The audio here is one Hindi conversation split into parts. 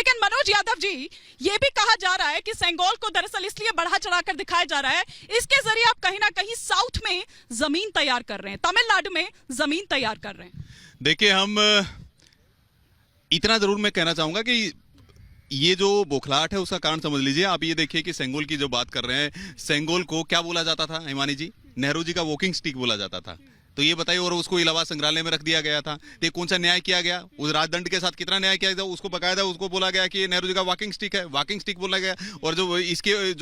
लेकिन मनोज यादव जी, ये भी कहा जा रहा है कि सेंगोल को दरअसल इसलिए बढ़ा चढ़ाकर दिखाया जा रहा है, इसके जरिए आप कहीं ना कहीं साउथ में जमीन तैयार कर रहे हैं, तमिलनाडु में जमीन तैयार कर रहे हैं। देखिए, हम इतना जरूर मैं कहना चाहूंगा कि ये जो बौखलाहट है उसका कारण समझ लीजिए। आप ये देखिए कि सेंगोल की जो बात कर रहे हैं, सेंगोल को क्या बोला जाता था हिमानी जी? नेहरू जी का वॉकिंग स्टिक बोला जाता था। तो ये बताइए, और उसको इलाहाबाद संग्रहालय में रख दिया गया था। तो कौन सा न्याय किया गया? उस राजदंड के साथ कितना न्याय किया गया? उसको बकायदा उसको बोला गया कि नेहरू जी का वॉकिंग स्टिक है, वॉकिंग स्टिक बोला गया। और जो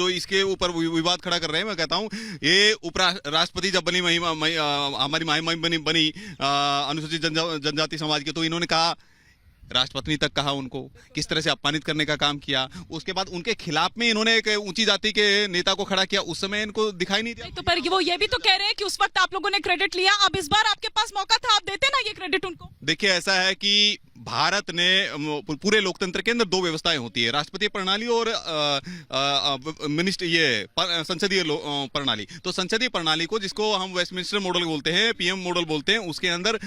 इसके ऊपर विवाद खड़ा कर रहे हैं, मैं कहता हूं ये उपराष्ट्रपति जब बनी हमारी माई बनी अनुसूचित जनजाति समाज की, तो इन्होंने कहा, राष्ट्रपति तक कहा उनको, किस तरह से अपमानित करने का काम किया। उसके बाद उनके खिलाफ में इन्होंने एक ऊंची जाति के नेता को खड़ा किया, उस समय इनको दिखाई नहीं दिया। तो पर वो ये भी तो कह रहे हैं कि उस वक्त आप लोगों ने क्रेडिट लिया, अब इस बार आपके पास मौका था, आप देते ना ये क्रेडिट उनको। देखिए, ऐसा है कि भारत ने पूरे लोकतंत्र के अंदर दो व्यवस्थाएं होती है, राष्ट्रपति प्रणाली और संसदीय प्रणाली। तो संसदीय प्रणाली को, जिसको हम वेस्टमिंस्टर मॉडल बोलते हैं, पीएम मॉडल बोलते हैं, उसके अंदर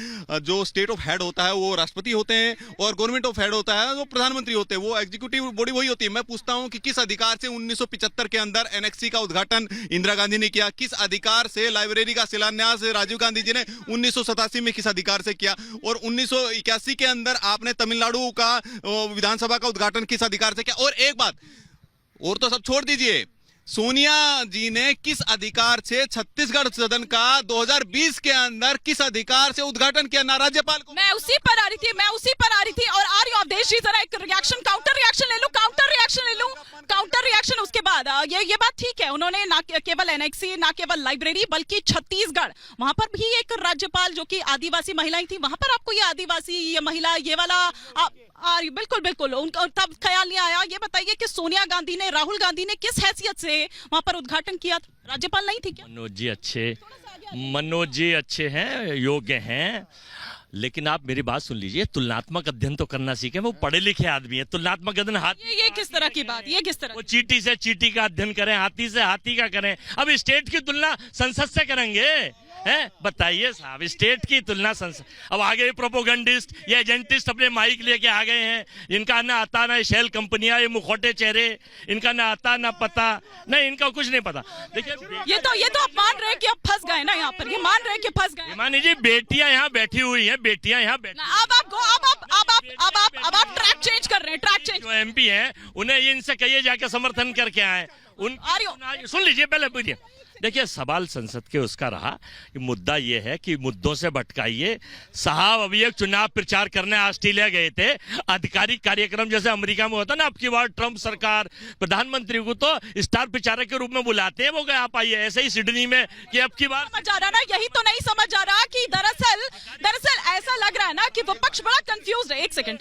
जो स्टेट ऑफ हेड होता है वो राष्ट्रपति होते हैं, और गवर्नमेंट ऑफ हेड होता है वो प्रधानमंत्री होते हैं। वो एग्जीक्यूटिव बॉडी वही होती है। मैं पूछता हूं कि किस अधिकार से 1975 के अंदर एनएक्सी का उद्घाटन इंदिरा गांधी ने किया? किस अधिकार से लाइब्रेरी का शिलान्यास राजीव गांधी जी ने 1987 में किस अधिकार से किया? और 1981 के अंदर आपने तमिलनाडु का विधानसभा का उद्घाटन किस अधिकार से किया? और एक बात और, तो सब छोड़ दीजिए, सोनिया जी ने किस अधिकार से छत्तीसगढ़ सदन का 2020 के अंदर किस अधिकार से उद्घाटन किया? ना राज्यपाल को। मैं उसी पर आ रही थी और आर्य अवधेश जी, जरा एक रिएक्शन, काउंटर रिएक्शन ले लूं। काउंटर रिएक्शन उसके बाद ये बात ठीक है, उन्होंने ना केवल एनेक्सी, ना केवल लाइब्रेरी, बल्कि छत्तीसगढ़, वहां पर भी एक राज्यपाल जो कि आदिवासी महिलाएं थी, वहां पर आपको ये आदिवासी, ये महिला, ये वाला बिल्कुल उनका तब ख्याल नहीं आया। ये बताइए कि सोनिया गांधी ने, राहुल गांधी ने किस हैसियत से वहां पर उद्घाटन किया? राज्यपाल नहीं थी क्या? मनोज जी अच्छे हैं, योग्य हैं, लेकिन आप मेरी बात सुन लीजिए, तुलनात्मक अध्ययन तो करना सीखे। वो पढ़े लिखे आदमी है, तुलनात्मक अध्ययन ये किस तरह की बात? ये किस तरह? वो चींटी से चींटी का अध्ययन करें, हाथी से हाथी का करें। अब स्टेट की तुलना संसद से करेंगे? हैं, बताइए साहब, स्टेट की तुलना संसद। अब आगे प्रोपोगंडिस्ट, ये एजेंटिस्ट अपने माइक लेके आ गए हैं, इनका ना आता ना शेल कंपनियां, ये मुखौटे चेहरे, इनका ना आता ना पता, नहीं इनका कुछ नहीं पता। देखिए, ये तो आप मान रहे हैं कि अब फंस गए ना यहाँ पर, ये मान रहे हैं कि फंस गए। मानी जी, बेटियां यहाँ बैठी हुई हैं, बेटियां यहाँ बैठी। अब आप ट्रैक चेंज कर रहे हैं, ट्रैक चेंज। जो एमपी हैं उन्हें इनसे कहिए जाके समर्थन करके आए। सुन लीजिए पहले पूछिए। देखिए, सवाल संसद के उसका रहा कि मुद्दा ये है कि मुद्दों से भटकाइए। साहब अभी एक चुनाव प्रचार करने ऑस्ट्रेलिया गए थे, आधिकारिक कार्यक्रम जैसे अमेरिका में होता ना, अब की बार ट्रंप सरकार प्रधानमंत्री को तो स्टार प्रचारक के रूप में बुलाते हैं, वो गए आप आइए। ऐसे ही सिडनी में कि अब की बार समझ आ रहा ना, यही तो नहीं समझ आ रहा कि दरअसल ऐसा लग रहा है ना कि विपक्ष बड़ा कंफ्यूज है। एक सेकंड,